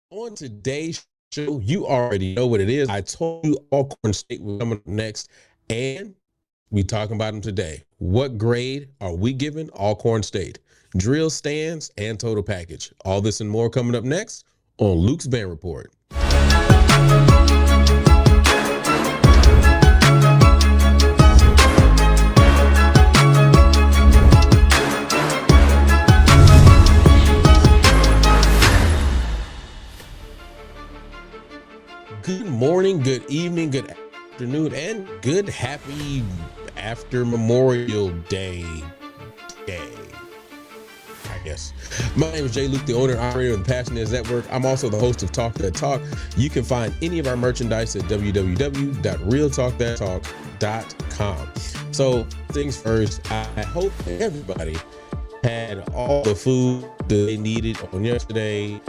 On today's show, you already know what it is. I told you Alcorn State was coming up next, and we talking about them today. What grade are we giving Alcorn State? Drill stands and total package. All this and more coming up next on Luke's Band Report. Good morning, good evening, good afternoon, and good happy after Memorial Day. I guess. My name is Jay Luke, the owner and operator of the Passionate Network. I'm also the host of Talk That Talk. You can find any of our merchandise at www.realtalkthattalk.com. So things first, I hope everybody had all the food that they needed on yesterday.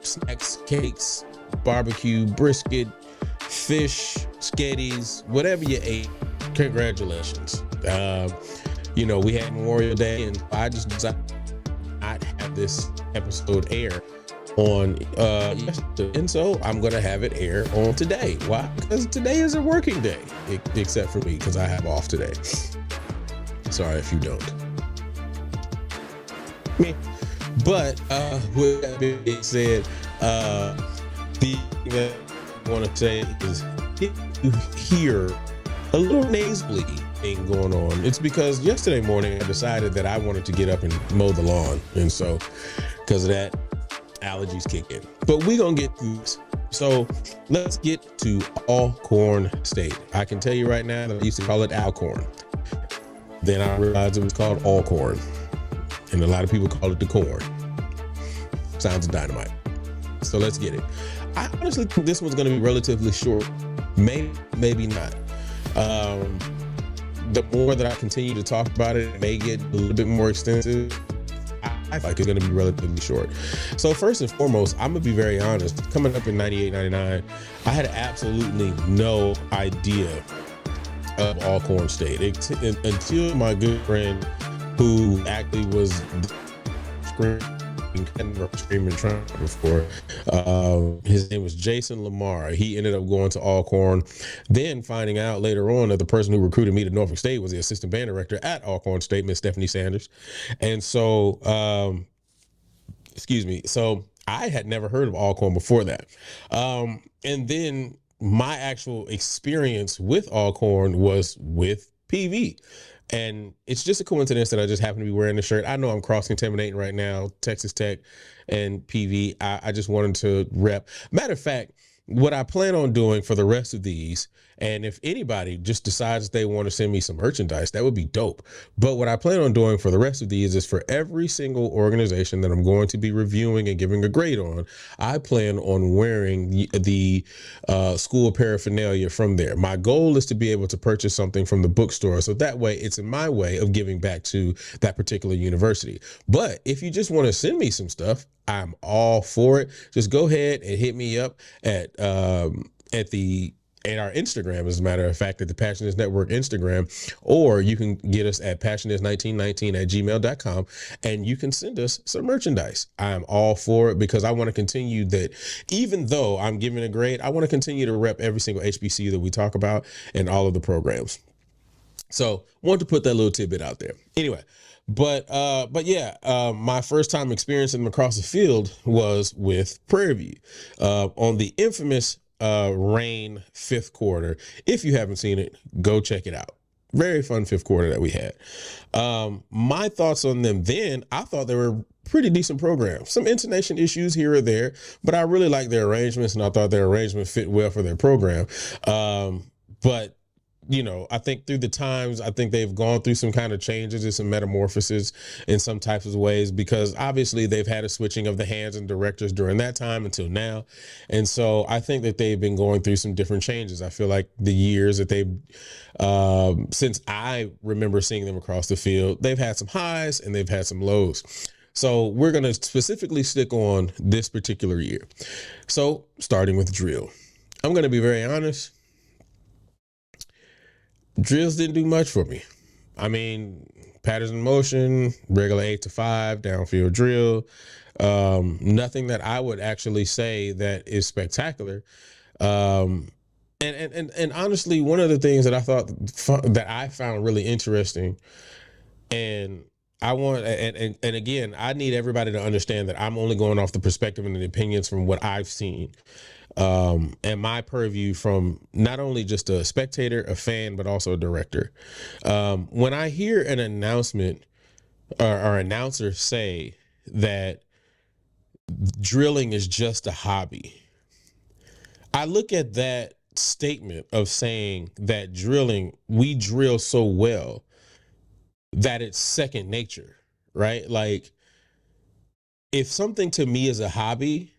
Snacks, cakes, barbecue, brisket, fish, sketties, whatever you ate, congratulations. We had Memorial Day, and I just decided not to have this episode air on yesterday, and so I'm gonna have it air on today. Why? Because today is a working day, except for me, because I have off today. Sorry if you don't. Me. But with that being said, the thing that I want to say is if you hear a little nosebleed thing going on, it's because yesterday morning I decided that I wanted to get up and mow the lawn, and so because of that, allergies kick in. But we're gonna get through this. So let's get to Alcorn State. I can tell you right now that I used to call it Alcorn. Then I realized it was called Alcorn, and a lot of people call it the corn. Sounds of dynamite. So let's get it. I honestly think this one's going to be relatively short. Maybe not. The more that I continue to talk about it, it may get a little bit more extensive. I feel like it's going to be relatively short. So first and foremost, I'm going to be very honest. Coming up in 98, 99, I had absolutely no idea of Alcorn State until my good friend, who actually was screaming Trump before. His name was Jason Lamar. He ended up going to Alcorn, then finding out later on that the person who recruited me to Norfolk State was the assistant band director at Alcorn State, Miss Stephanie Sanders. And so, so I had never heard of Alcorn before that. And then my actual experience with Alcorn was with PV. And it's just a coincidence that I just happen to be wearing the shirt. I know I'm cross-contaminating right now, Texas Tech and PV. I just wanted to rep. Matter of fact, what I plan on doing for the rest of these, and if anybody just decides they want to send me some merchandise, that would be dope. But what I plan on doing for the rest of these is for every single organization that I'm going to be reviewing and giving a grade on, I plan on wearing the school paraphernalia from there. My goal is to be able to purchase something from the bookstore, so that way it's in my way of giving back to that particular university. But if you just want to send me some stuff, I'm all for it. Just go ahead and hit me up at our Instagram, as a matter of fact, at the Passionate Network Instagram, or you can get us at passionate1919@gmail.com, and you can send us some merchandise. I'm all for it, because I want to continue that. Even though I'm giving a grade, I want to continue to rep every single HBCU that we talk about and all of the programs. So wanted to put that little tidbit out there. Anyway, but my first time experiencing them across the field was with Prairie View on the infamous rain fifth quarter. If you haven't seen it, go check it out. Very fun fifth quarter that we had. My thoughts on them then, I thought they were pretty decent program. Some intonation issues here or there, but I really liked their arrangements, and I thought their arrangement fit well for their program. But I think through the times, I think they've gone through some kind of changes and some metamorphoses in some types of ways, because obviously they've had a switching of the hands and directors during that time until now. And so I think that they've been going through some different changes. I feel like the years that they've, since I remember seeing them across the field, they've had some highs and they've had some lows. So we're going to specifically stick on this particular year. So starting with drill, I'm going to be very honest. Drills didn't do much for me. I mean, patterns in motion, regular 8 to 5 downfield drill. Nothing that I would actually say that is spectacular. And honestly, one of the things that I found really interesting, and and again, I need everybody to understand that I'm only going off the perspective and the opinions from what I've seen, and my purview from not only just a spectator, a fan, but also a director. When I hear an announcement or announcer say that drilling is just a hobby, I look at that statement of saying that we drill so well that it's second nature, right? Like, if something to me is a hobby,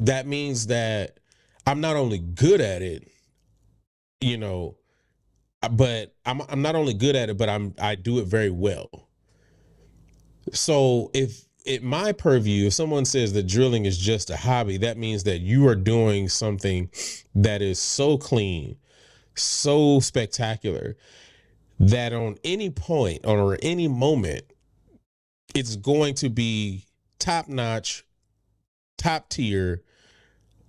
that means that I'm not only good at it, you know, but I'm not only good at it, but I do it very well. So if my purview, if someone says that drilling is just a hobby, that means that you are doing something that is so clean, so spectacular, that on any point or any moment, it's going to be top notch, top tier,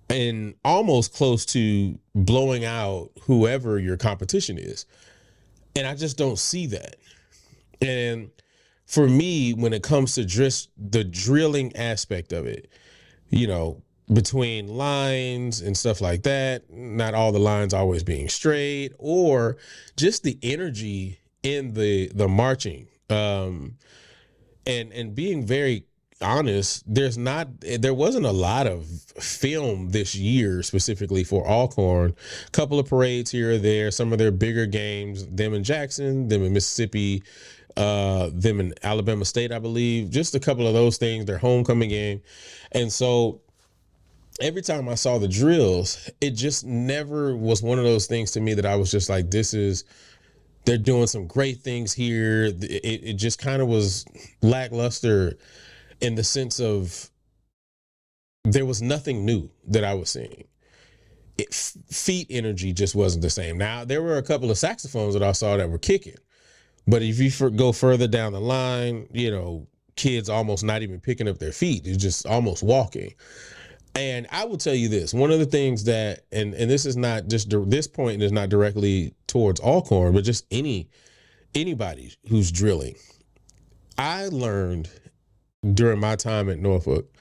and almost close to blowing out whoever your competition is. And I just don't see that. And for me, when it comes to just the drilling aspect of it, between lines and stuff like that, not all the lines always being straight, or just the energy in the marching, and being very honest, there wasn't a lot of film this year specifically for Alcorn. A couple of parades here or there, some of their bigger games, them in Jackson, them in Mississippi, them in Alabama State, I believe, just a couple of those things, their homecoming game. And so every time I saw the drills, it just never was one of those things to me that I was just like, they're doing some great things here. It just kind of was lackluster in the sense of there was nothing new that I was seeing. Feet energy just wasn't the same. Now, there were a couple of saxophones that I saw that were kicking, but if you go further down the line, kids almost not even picking up their feet. It's just almost walking. And I will tell you this, one of the things that, and this is not just, this point is not directly towards Alcorn, but just anybody who's drilling. I learned during my time at Norfolk,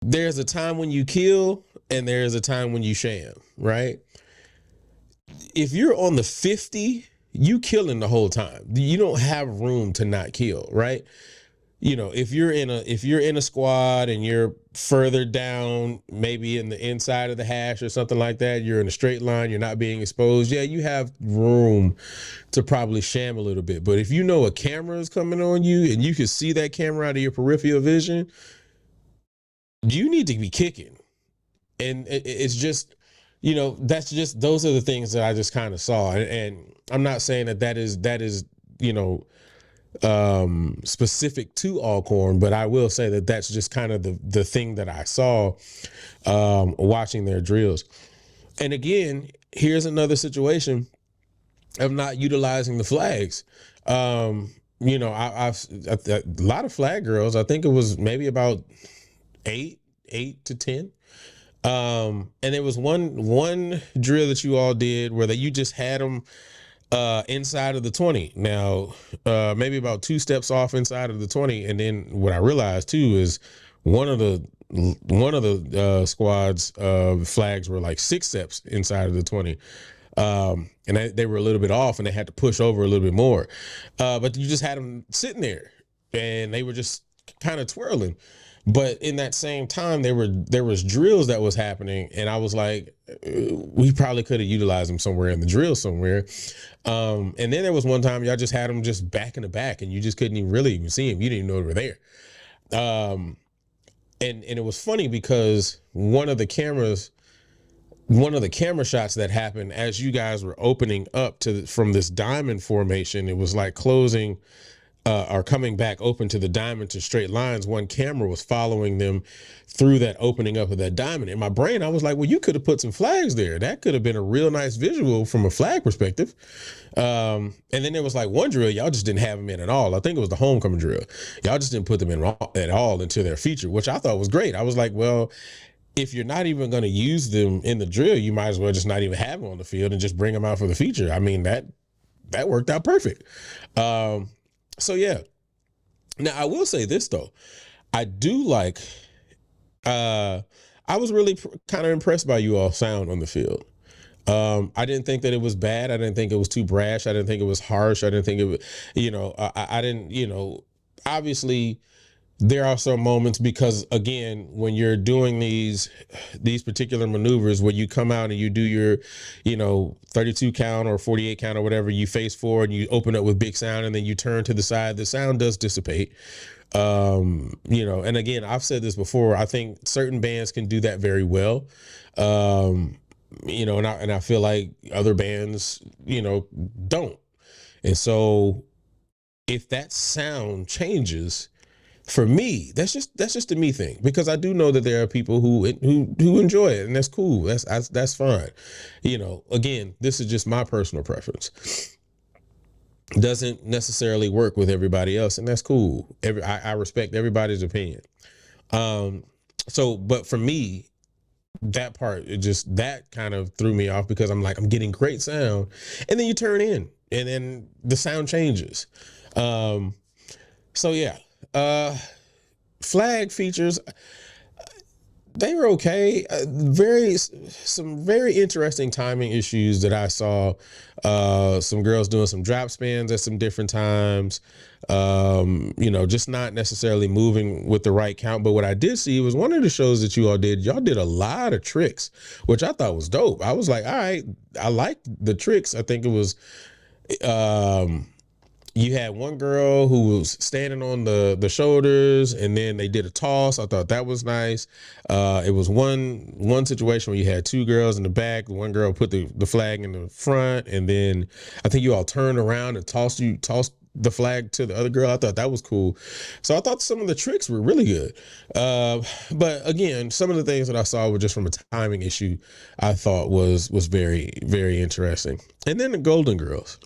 there's a time when you kill and there's a time when you sham, right? If you're on the 50, you killing the whole time. You don't have room to not kill, right? If you're in a squad and you're further down, maybe in the inside of the hash or something like that, you're in a straight line, you're not being exposed. Yeah, you have room to probably sham a little bit. But if a camera is coming on you and you can see that camera out of your peripheral vision, you need to be kicking. And it's just, those are the things that I just kind of saw. And I'm not saying that is specific to Alcorn, but I will say that that's just kind of the thing that I saw watching their drills. And again, here's another situation of not utilizing the flags. I've a lot of flag girls. I think it was maybe about 8 to 10. And there was one drill that you all did where you just had them inside of the 20. Now, maybe about 2 steps off inside of the 20. And then what I realized too is one of the squad's flags were like 6 steps inside of the 20. And they were a little bit off and they had to push over a little bit more. But you just had them sitting there and they were just kind of twirling. But in that same time, there was drills that was happening, and I was like, we probably could have utilized them somewhere in the drill somewhere. And then there was one time y'all just had them just back in the back, and you just couldn't even see them. You didn't even know they were there. And it was funny because one of the camera shots that happened as you guys were opening up from this diamond formation, it was like closing are coming back open to the diamond to straight lines, one camera was following them through that opening up of that diamond. In my brain, I was like, well, you could have put some flags there. That could have been a real nice visual from a flag perspective. And then there was like one drill, y'all just didn't have them in at all. I think it was the homecoming drill. Y'all just didn't put them in at all into their feature, which I thought was great. I was like, well, if you're not even going to use them in the drill, you might as well just not even have them on the field and just bring them out for the feature. I mean, that worked out perfect. So yeah. Now I will say this though, I do like. I was really kind of impressed by you all sound on the field. I didn't think that it was bad. I didn't think it was too brash. I didn't think it was harsh. I didn't think it was, I didn't, obviously there are some moments because again, when you're doing these particular maneuvers where you come out and you do your, 32 count or 48 count or whatever, you face forward and you open up with big sound and then you turn to the side, the sound does dissipate. And again, I've said this before, I think certain bands can do that very well. And I feel like other bands, don't. And so if that sound changes, for me, that's just a me thing, because I do know that there are people who enjoy it, and that's cool. That's fine. Again, this is just my personal preference. Doesn't necessarily work with everybody else, and that's cool. I respect everybody's opinion. But for me, that part, that kind of threw me off, because I'm like, I'm getting great sound, and then you turn in and then the sound changes. So yeah. Flag features, they were okay. Some very interesting timing issues that I saw. Some girls doing some drop spins at some different times. Just not necessarily moving with the right count. But what I did see was one of the shows that y'all did a lot of tricks, which I thought was dope. I was like, all right, I liked the tricks. I think it was, you had one girl who was standing on the shoulders, and then they did a toss. I thought that was nice. It was one situation where you had two girls in the back. One girl put the flag in the front, and then I think you all turned around and tossed the flag to the other girl. I thought that was cool. So I thought some of the tricks were really good. But again, some of the things that I saw were just from a timing issue. I thought was very, very interesting. And then the Golden Girls.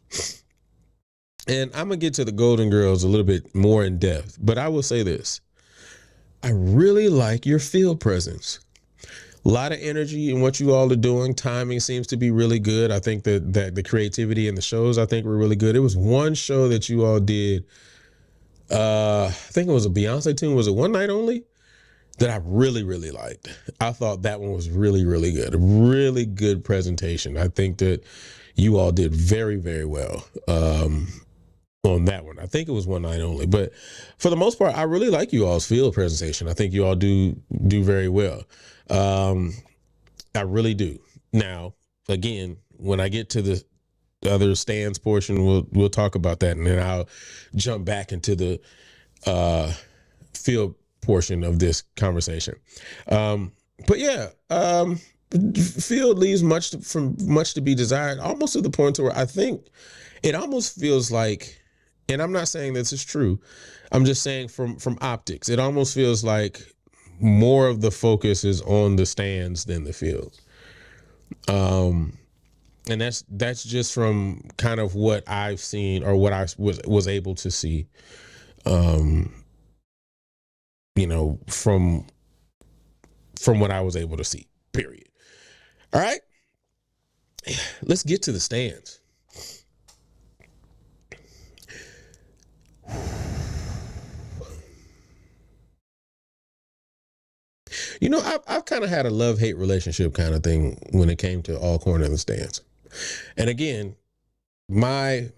And I'm going to get to the Golden Girls a little bit more in depth, but I will say this. I really like your field presence. A lot of energy in what you all are doing. Timing seems to be really good. I think that the creativity in the shows, I think, were really good. It was one show that you all did. I think it was a Beyonce tune. Was it One Night Only? That I really, really liked. I thought that one was really, really good. A really good presentation. I think that you all did very, very well. On that one. I think it was One Night Only, but for the most part, I really like you all's field presentation. I think you all do very well. I really do. Now, again, when I get to the other stands portion, we'll talk about that, and then I'll jump back into the field portion of this conversation. But yeah, field leaves much to be desired, almost to the point to where I think it almost feels like, and I'm not saying this is true, I'm just saying from optics, it almost feels like more of the focus is on the stands than the field. And that's just from kind of what I've seen, or what I was able to see, from what I was able to see, period. All right, let's get to the stands. I've kind of had a love-hate relationship kind of thing when it came to Alcorn and the stands. And again, my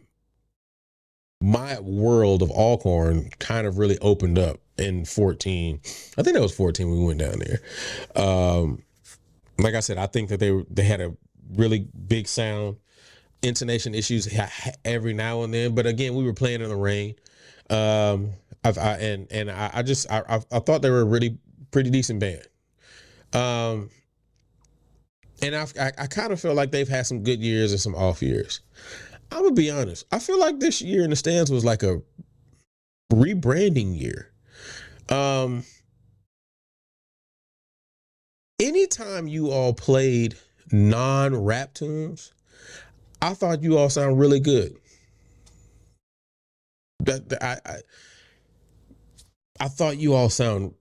world of Alcorn kind of really opened up in 14. I think that was 14 when we went down there. Like I said, I think that they had a really big sound, intonation issues every now and then. But again, we were playing in the rain. I thought they were a really pretty decent band. And I kind of feel like they've had some good years and some off years. I'm gonna be honest. I feel like this year in the stands was like rebranding year. Um, Anytime you all played non-rap tunes, I thought you all sound really good. I thought you all sound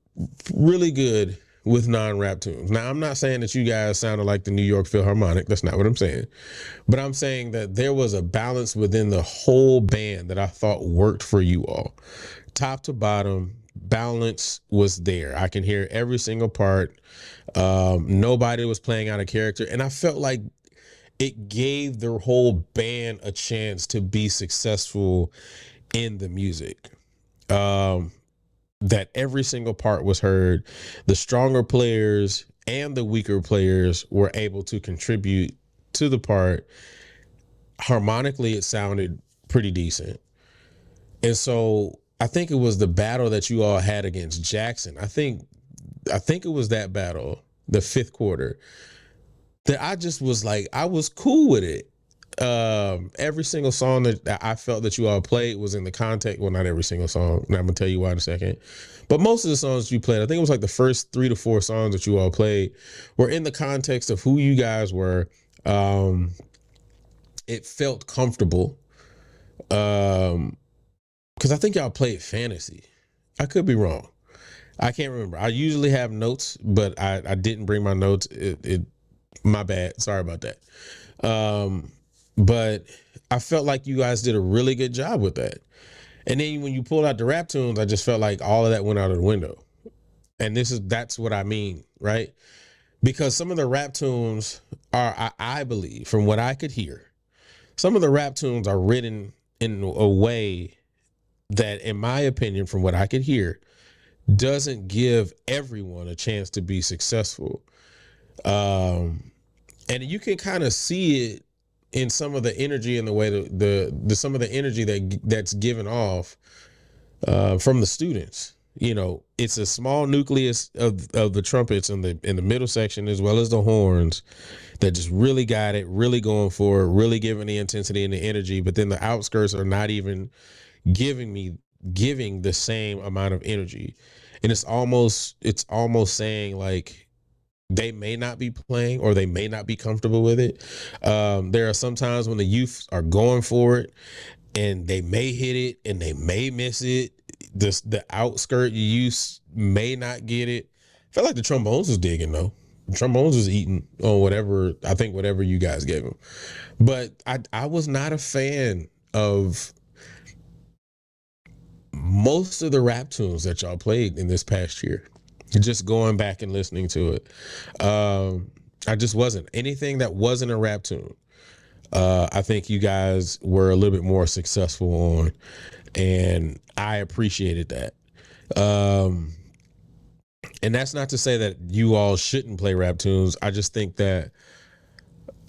really good with non-rap tunes. Now, I'm not saying that you guys sounded like the New York Philharmonic. That's not what I'm saying. But I'm saying that there was a balance within the whole band that I thought worked for you all. Top to bottom, balance was there. I can hear every single part. Nobody was playing out of character. And I felt like it gave the whole band a chance to be successful in the music. That every single part was heard. The stronger players and the weaker players were able to contribute to the part. Harmonically, it sounded pretty decent. And so I think it was the battle that you all had against Jackson. I think it was that battle, the fifth quarter, that I just was like, I was cool with it. Every single song that I felt that you all played was in the context. Well, not every single song. And I'm gonna tell you why in a second. But most of the songs you played, I think it was like the first 3 to 4 songs that you all played were in the context of who you guys were. It felt comfortable. Because I think y'all played fantasy. I could be wrong. I can't remember. I usually have notes, but I didn't bring my notes. My bad. Sorry about that. But I felt like you guys did a really good job with that. And then when you pulled out the rap tunes, I just felt like all of that went out of the window. And that's what I mean, right? Because some of the rap tunes are, I believe, from what I could hear, some of the rap tunes are written in a way that, in my opinion, from what I could hear, doesn't give everyone a chance to be successful. And you can kind of see it in some of the energy and the way the some of the energy that's given off from the students. You know, it's a small nucleus of the trumpets in the middle section, as well as the horns, that just really got it, really going for it, really giving the intensity and the energy. But then the outskirts are not even giving the same amount of energy. And it's almost saying like they may not be playing or they may not be comfortable with it. There are some times when the youth are going for it and they may hit it and they may miss it. The outskirt youth may not get it. I felt like the trombones was digging though. The trombones was eating on whatever you guys gave them. But I was not a fan of most of the rap tunes that y'all played in this past year. Just going back and listening to it, I just wasn't. Anything that wasn't a rap tune, I think you guys were a little bit more successful on, and I appreciated that. And that's not to say that you all shouldn't play rap tunes. I just think that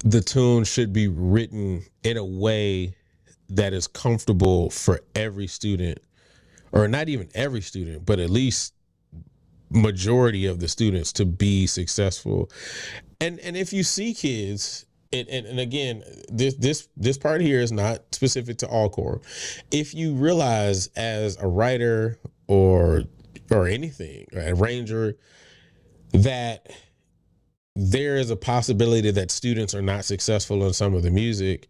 the tune should be written in a way that is comfortable for every student, or not even every student, but at least majority of the students to be successful. And if you see kids, and again, this part here is not specific to Alcorn. If you realize as a writer or anything, a arranger, that there is a possibility that students are not successful in some of the music,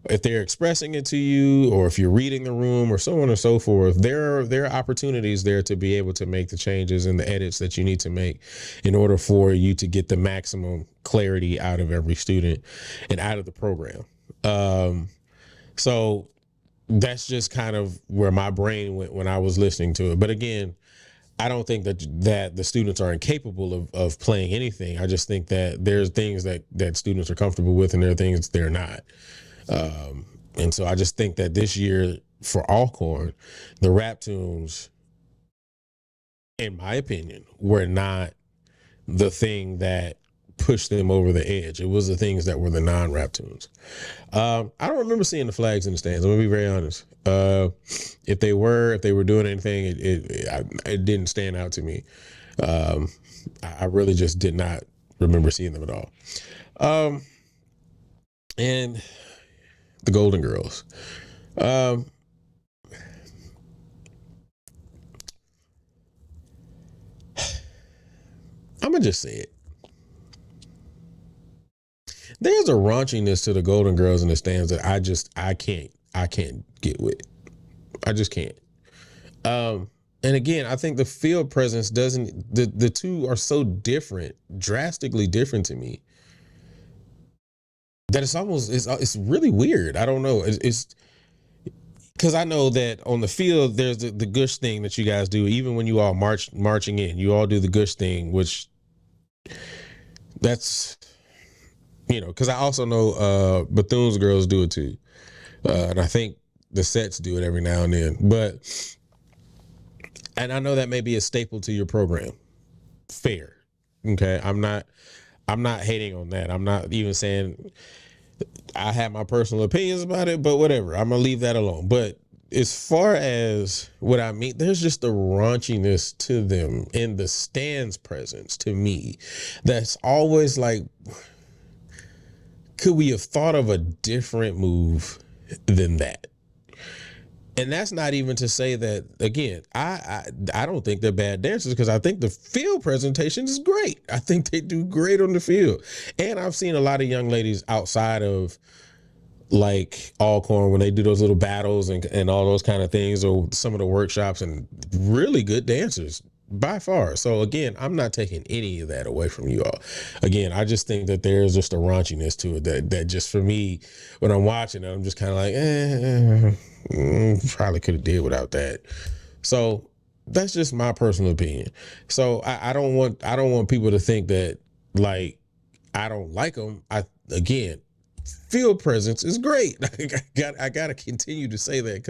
if they're expressing it to you, or if you're reading the room, or so on and so forth, there are opportunities there to be able to make the changes and the edits that you need to make in order for you to get the maximum clarity out of every student and out of the program. So that's just kind of where my brain went when I was listening to it. But again, I don't think that the students are incapable of playing anything. I just think that there's things that students are comfortable with, and there are things they're not. And so I just think that this year for Alcorn, the rap tunes, in my opinion, were not the thing that pushed them over the edge. It was the things that were the non-rap tunes. I don't remember seeing the flags in the stands. I'm gonna be very honest. If they were doing anything, it didn't stand out to me. I really just did not remember seeing them at all. And the Golden Girls. I'm gonna just say it. There's a raunchiness to the Golden Girls in the stands that I can't get with. I just can't. And again, I think the field presence doesn't. The two are so different, drastically different to me, that it's really weird. I don't know. It's because I know that on the field there's the gush thing that you guys do. Even when you all marching in, you all do the gush thing, which that's because I also know Bethune's girls do it too, and I think the sets do it every now and then. And I know that may be a staple to your program. Fair. Okay. I'm not hating on that. I'm not even saying I have my personal opinions about it, but whatever. I'm going to leave that alone. But as far as what I mean, there's just a raunchiness to them in the stands presence to me. That's always like, could we have thought of a different move than that? And that's not even to say that, again, I don't think they're bad dancers, because I think the field presentation is great. I think they do great on the field. And I've seen a lot of young ladies outside of like Alcorn when they do those little battles and all those kind of things, or some of the workshops, and really good dancers by far. So again, I'm not taking any of that away from you all. Again, I just think that there's just a raunchiness to it that just, for me, when I'm watching it, I'm just kind of like, probably could have did without that. So that's just my personal opinion. So I don't want people to think that like I don't like them. Again, field presence is great. I got to continue to say that,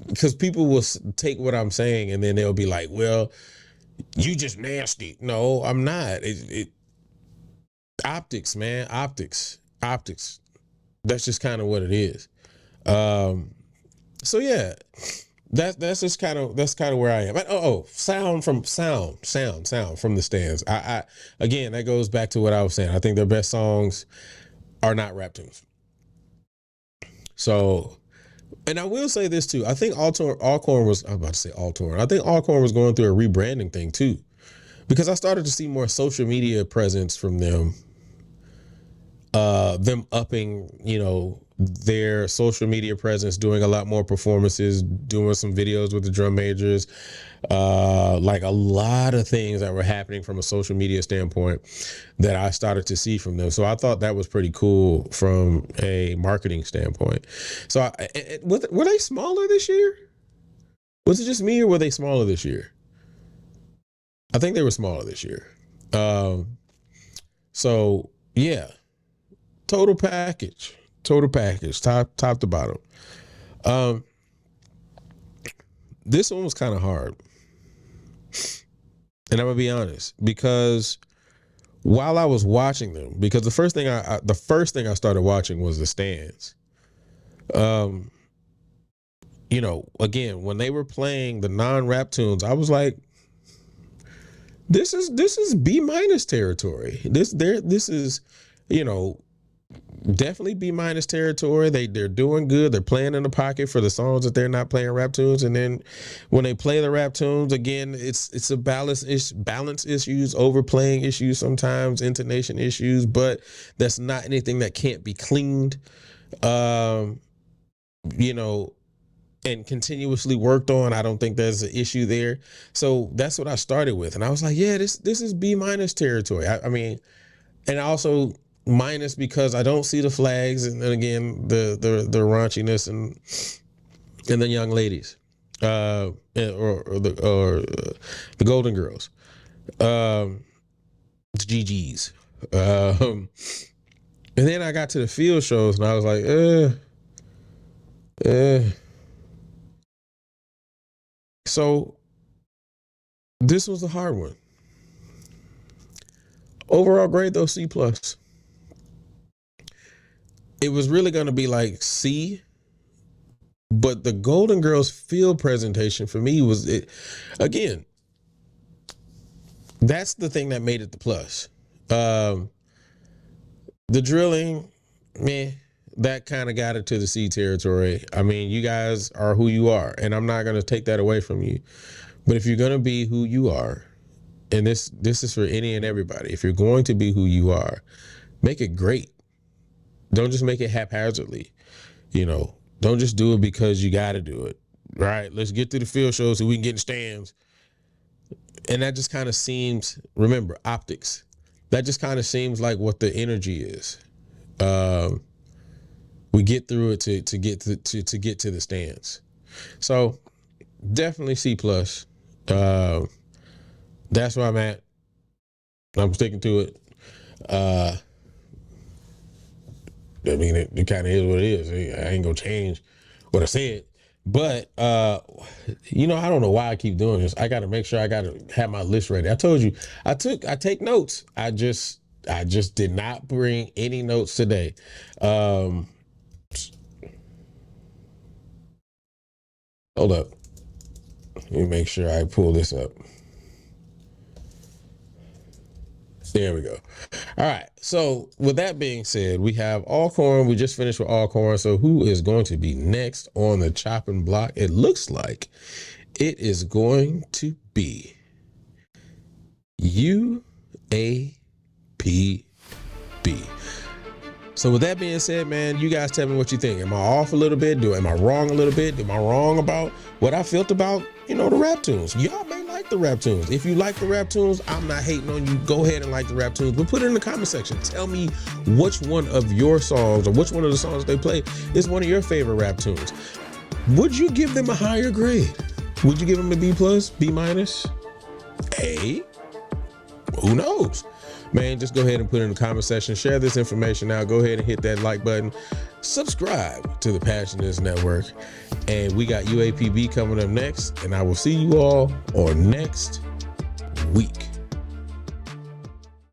because people will take what I'm saying and then they'll be like, well, you just nasty. No, I'm not. Optics, man, optics. That's just kind of what it is. So yeah, that's kind of where I am. Sound from the stands. I again, that goes back to what I was saying. I think their best songs are not rap tunes. So, and I will say this too. I think Alcorn was, I'm about to say Alcorn. I think Alcorn was going through a rebranding thing too, because I started to see more social media presence from them. Them upping, their social media presence, doing a lot more performances, doing some videos with the drum majors, like a lot of things that were happening from a social media standpoint that I started to see from them. So I thought that was pretty cool from a marketing standpoint. So were they smaller this year? Was it just me, or were they smaller this year? I think they were smaller this year. So yeah, total package, top to bottom. This one was kind of hard, and I'm gonna be honest, because while I was watching them, because the first thing I started watching was the stands. Again, when they were playing the non-rap tunes, I was like, this is B- territory. This is, definitely B- territory. They're doing good. They're playing in the pocket for the songs that they're not playing rap tunes. And then when they play the rap tunes, again, it's a balance issues, overplaying issues, sometimes intonation issues, but that's not anything that can't be cleaned, and continuously worked on. I don't think there's an issue there. So that's what I started with. And I was like, yeah, this is B- territory. I mean, and also minus because I don't see the flags, and then again the raunchiness and the young ladies, or the Golden Girls, the GGs, and then I got to the field shows and I was like, So this was a hard one. Overall grade though, C+. It was really going to be like C, but the Golden Girls field presentation for me was it. Again, that's the thing that made it the plus. The drilling, that kind of got it to the C territory. I mean, you guys are who you are, and I'm not going to take that away from you. But if you're going to be who you are, and this is for any and everybody. If you're going to be who you are, make it great. Don't just make it haphazardly. You know, don't just do it because you got to do it. Right? Let's get through the field show so we can get in stands. And that just kind of seems, remember, optics. That just kind of seems like what the energy is. We get through it to get to the stands. So definitely C+. That's where I'm at. I'm sticking to it. I mean, it kind of is what it is. I ain't gonna change what I said. But you know, I don't know why I keep doing this. I got to make sure I got to have my list ready. I told you, I take notes. I just did not bring any notes today. Hold up. Let me make sure I pull this up. There we go. All right. So with that being said, we have Alcorn. We just finished with Alcorn. So who is going to be next on the chopping block? It looks like it is going to be UAPB. So with that being said, man, you guys tell me what you think. Am I off a little bit? Am I wrong a little bit? Am I wrong about what I felt about, you know, the rap tunes? Y'all may like the rap tunes. If you like the rap tunes, I'm not hating on you. Go ahead and like the rap tunes, but put it in the comment section. Tell me which one of your songs or which one of the songs they play is one of your favorite rap tunes. Would you give them a higher grade? Would you give them a B+, B-? A? Who knows? Man, just go ahead and put it in the comment section. Share this information out. Go ahead and hit that like button. Subscribe to the Passionist Network. And we got UAPB coming up next. And I will see you all on next week.